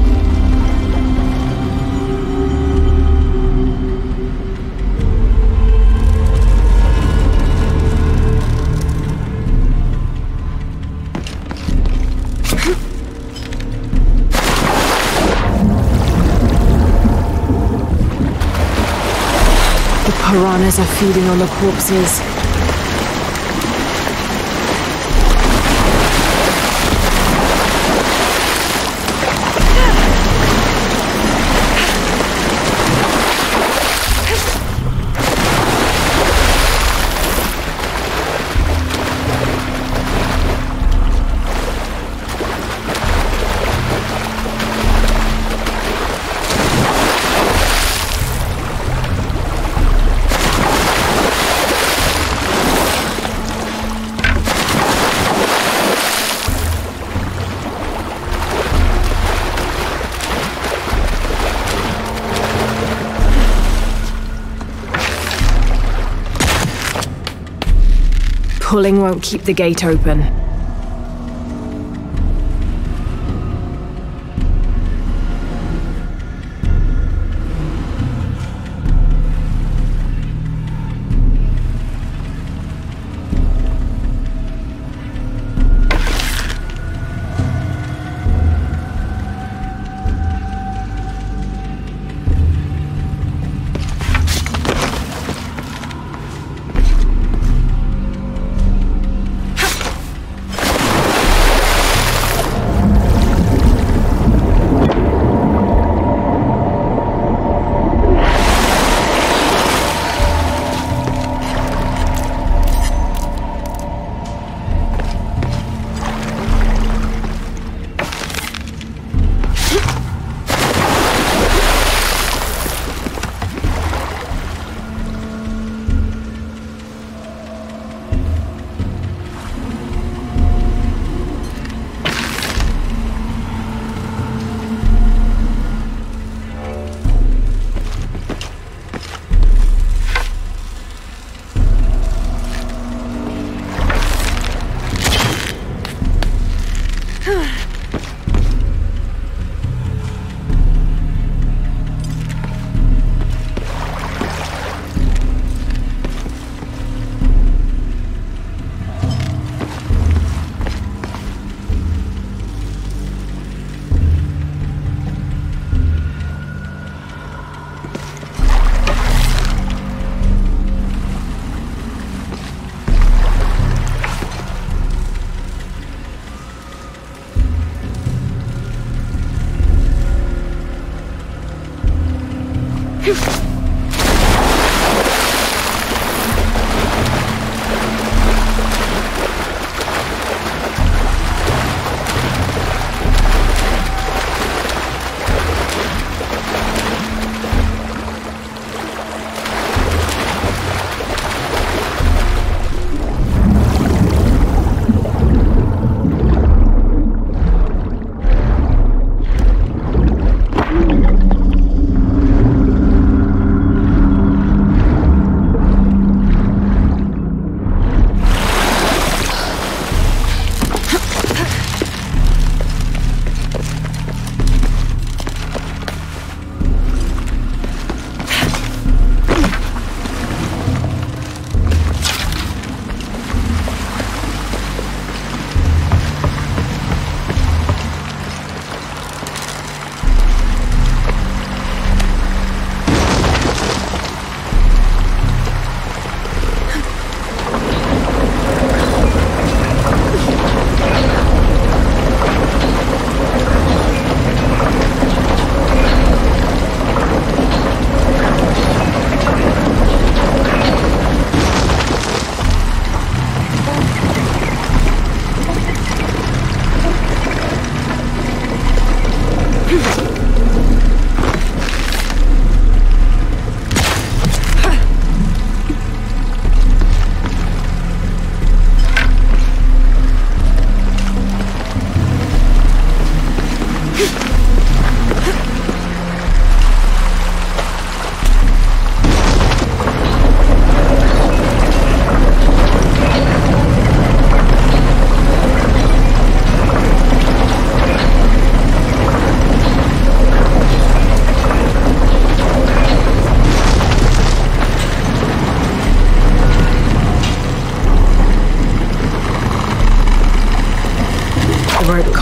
Piranhas are feeding on the corpses. Pulling won't keep the gate open.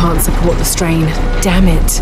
Can't support the strain. Damn it.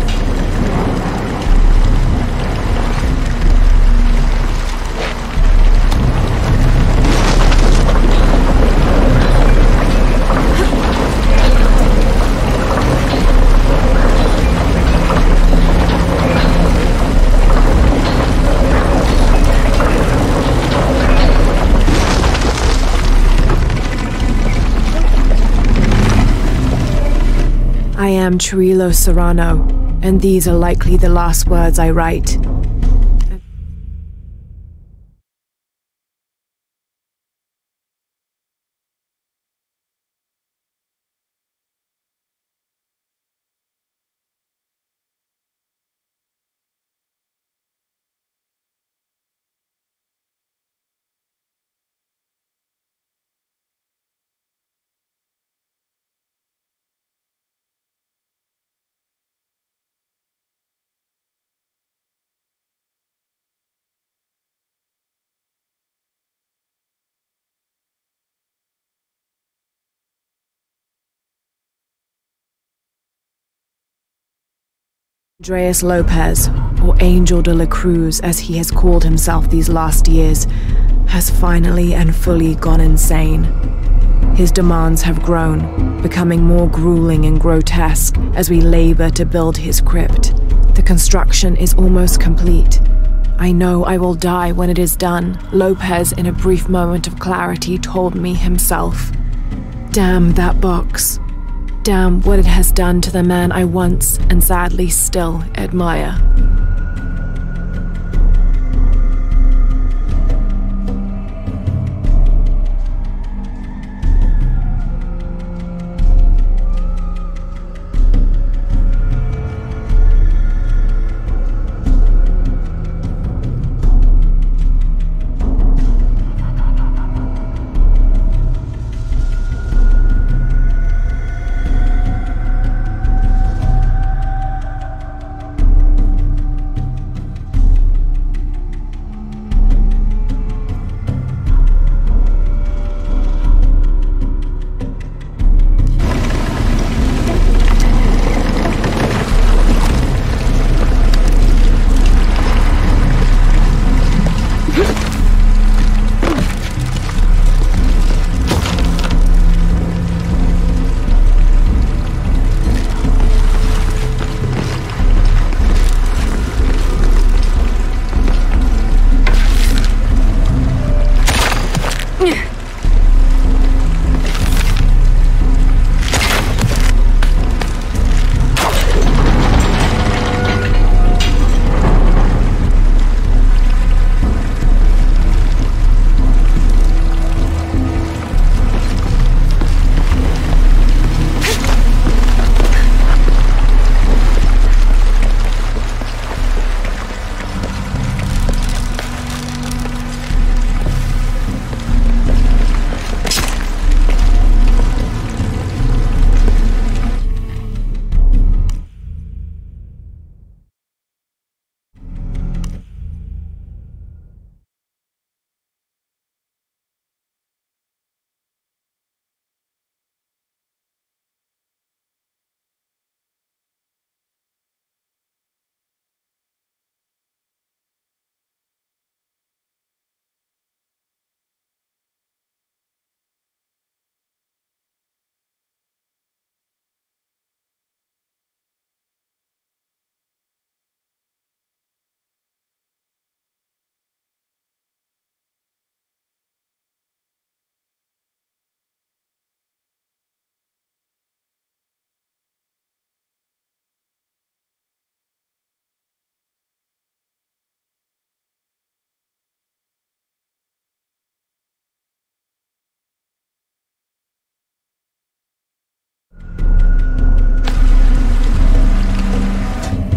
I am Chirilo Serrano, and these are likely the last words I write. Andreas Lopez, or Angel de la Cruz as he has called himself these last years, has finally and fully gone insane. His demands have grown, becoming more grueling and grotesque as we labor to build his crypt. The construction is almost complete. I know I will die when it is done, Lopez in a brief moment of clarity told me himself. Damn that box. Damn what it has done to the man I once, and sadly still, admire.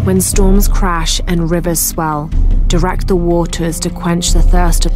When storms crash and rivers swell, direct the waters to quench the thirst of...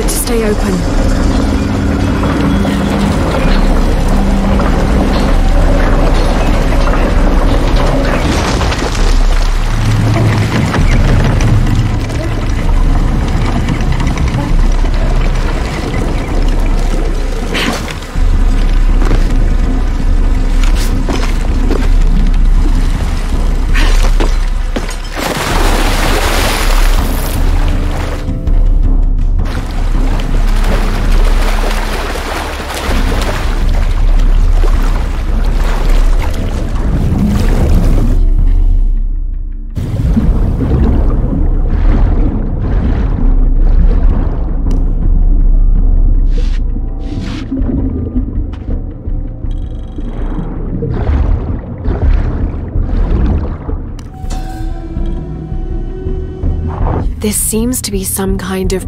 Stay open. This seems to be some kind of...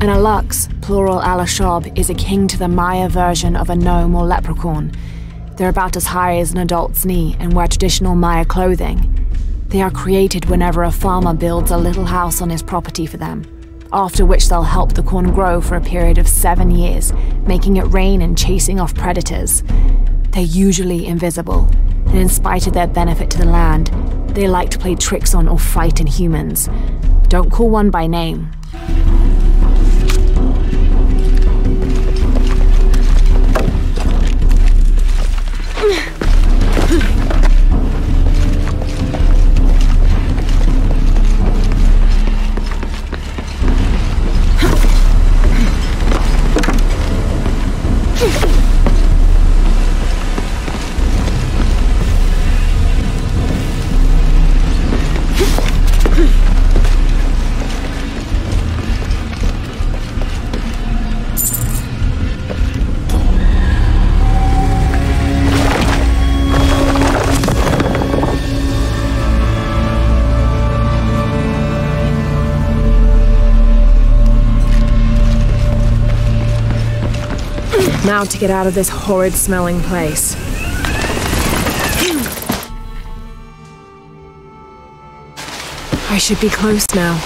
An Alux, plural Alashab, is akin to the Maya version of a gnome or leprechaun. They're about as high as an adult's knee and wear traditional Maya clothing. They are created whenever a farmer builds a little house on his property for them, after which they'll help the corn grow for a period of 7 years, making it rain and chasing off predators. They're usually invisible, and in spite of their benefit to the land, they like to play tricks on or frighten humans. Don't call one by name. Now to get out of this horrid-smelling place. I should be close now.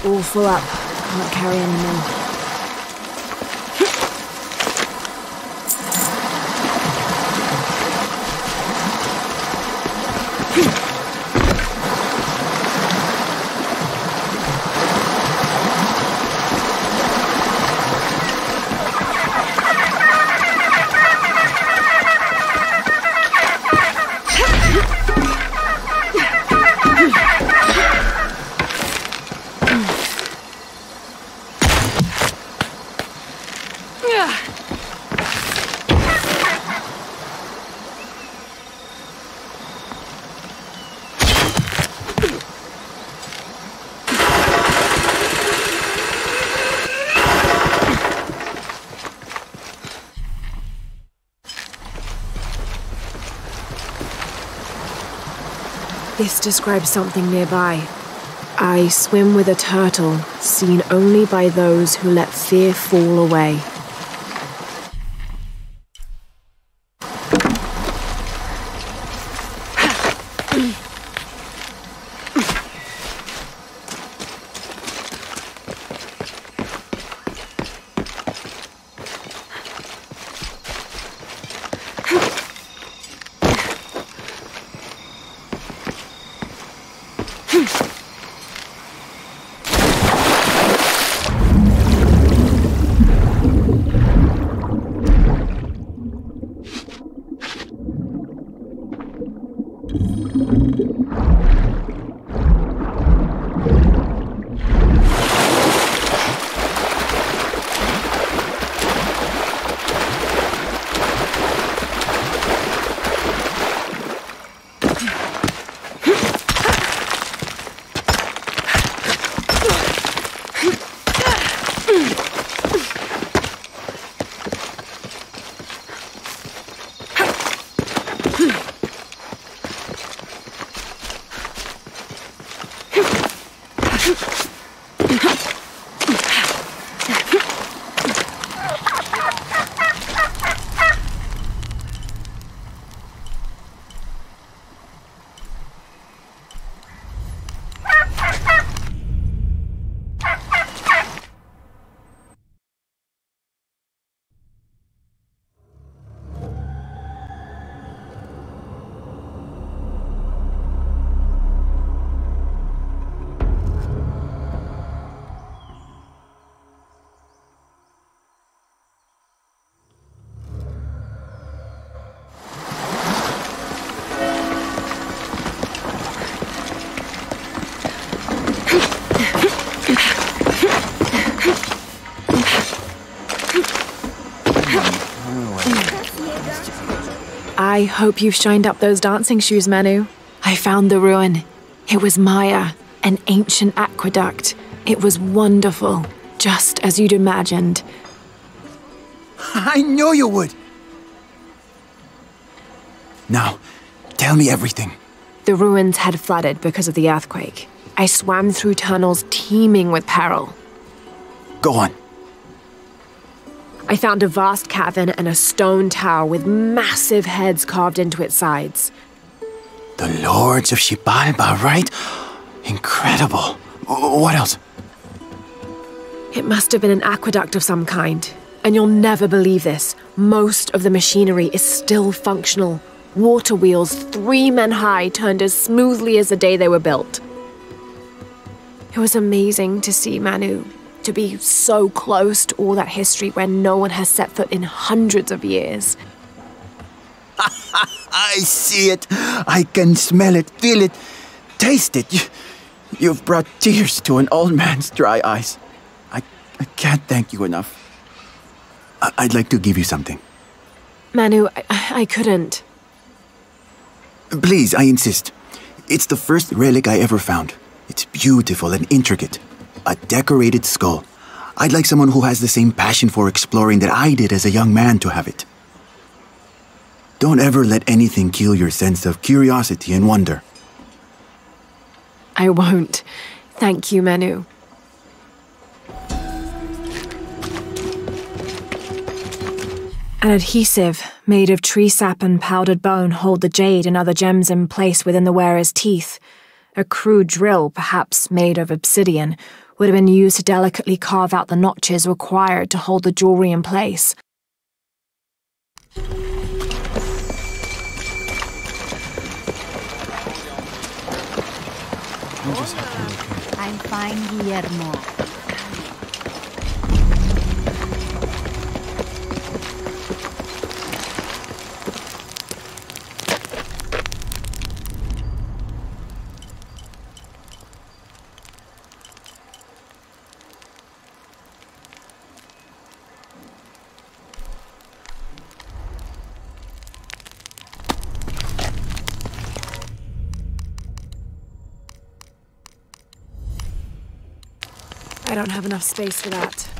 All full up. Can't carry any more. This describes something nearby. I swim with a turtle, seen only by those who let fear fall away. I hope you've shined up those dancing shoes, Manu. I found the ruin. It was Maya, an ancient aqueduct. It was wonderful, just as you'd imagined. I knew you would! Now, tell me everything. The ruins had flooded because of the earthquake. I swam through tunnels teeming with peril. Go on. I found a vast cavern and a stone tower with massive heads carved into its sides. The Lords of Xibalba, right? Incredible. What else? It must have been an aqueduct of some kind. And you'll never believe this. Most of the machinery is still functional. Water wheels 3 men high turned as smoothly as the day they were built. It was amazing to see, Manu. To be so close to all that history where no one has set foot in hundreds of years. I see it. I can smell it, feel it, taste it. You've brought tears to an old man's dry eyes. I can't thank you enough. I'd like to give you something. Manu, I couldn't. Please, I insist. It's the first relic I ever found. It's beautiful and intricate. A decorated skull. I'd like someone who has the same passion for exploring that I did as a young man to have it. Don't ever let anything kill your sense of curiosity and wonder. I won't. Thank you, Manu. An adhesive made of tree sap and powdered bone hold the jade and other gems in place within the wearer's teeth. A crude drill, perhaps made of obsidian, would have been used to delicately carve out the notches required to hold the jewelry in place. I'm fine, Guillermo. I don't have enough space for that.